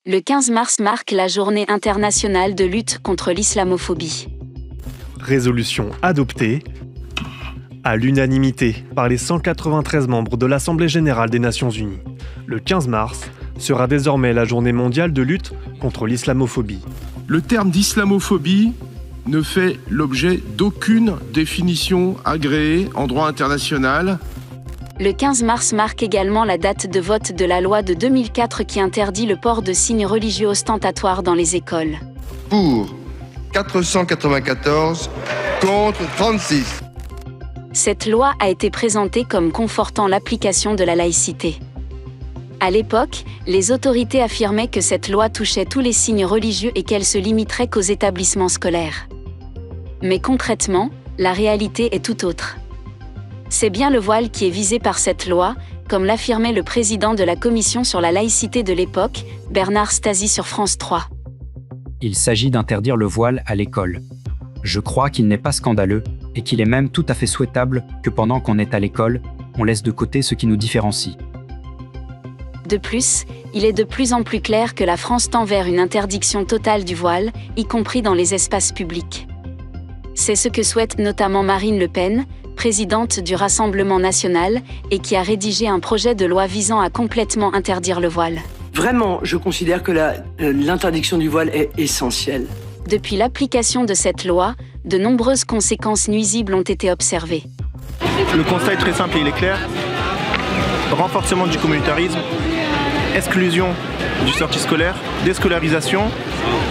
Le 15 mars marque la Journée internationale de lutte contre l'islamophobie. Résolution adoptée à l'unanimité par les 193 membres de l'Assemblée générale des Nations unies. Le 15 mars sera désormais la journée mondiale de lutte contre l'islamophobie. Le terme d'islamophobie ne fait l'objet d'aucune définition agréée en droit international. Le 15 mars marque également la date de vote de la loi de 2004 qui interdit le port de signes religieux ostentatoires dans les écoles. Pour 494, contre 36. Cette loi a été présentée comme confortant l'application de la laïcité. À l'époque, les autorités affirmaient que cette loi touchait tous les signes religieux et qu'elle se limiterait qu'aux établissements scolaires. Mais concrètement, la réalité est tout autre. C'est bien le voile qui est visé par cette loi, comme l'affirmait le président de la commission sur la laïcité de l'époque, Bernard Stasi sur France 3. Il s'agit d'interdire le voile à l'école. Je crois qu'il n'est pas scandaleux et qu'il est même tout à fait souhaitable que pendant qu'on est à l'école, on laisse de côté ce qui nous différencie. De plus, il est de plus en plus clair que la France tend vers une interdiction totale du voile, y compris dans les espaces publics. C'est ce que souhaite notamment Marine Le Pen, présidente du Rassemblement national, et qui a rédigé un projet de loi visant à complètement interdire le voile. Vraiment, je considère que l'interdiction du voile est essentielle. Depuis l'application de cette loi, de nombreuses conséquences nuisibles ont été observées. Le constat est très simple et il est clair. Renforcement du communautarisme, exclusion du sortie scolaire, déscolarisation,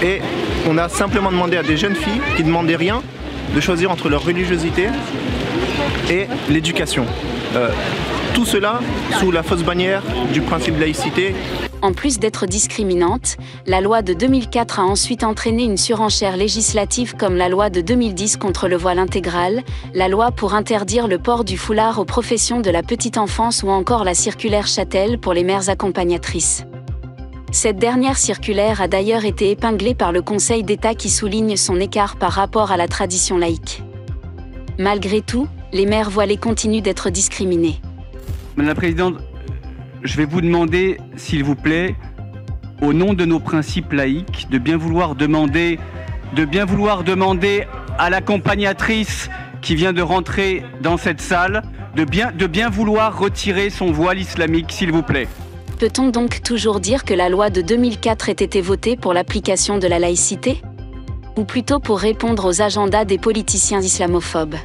et on a simplement demandé à des jeunes filles qui ne demandaient rien de choisir entre leur religiosité et l'éducation. Tout cela sous la fausse bannière du principe de laïcité. En plus d'être discriminante, la loi de 2004 a ensuite entraîné une surenchère législative comme la loi de 2010 contre le voile intégral, la loi pour interdire le port du foulard aux professions de la petite enfance ou encore la circulaire Chatel pour les mères accompagnatrices. Cette dernière circulaire a d'ailleurs été épinglée par le Conseil d'État qui souligne son écart par rapport à la tradition laïque. Malgré tout, les mères voilées continuent d'être discriminées. Madame la Présidente, je vais vous demander, s'il vous plaît, au nom de nos principes laïques, de bien vouloir demander à l'accompagnatrice qui vient de rentrer dans cette salle, de bien vouloir retirer son voile islamique, s'il vous plaît. Peut-on donc toujours dire que la loi de 2004 ait été votée pour l'application de la laïcité ? Ou plutôt pour répondre aux agendas des politiciens islamophobes ?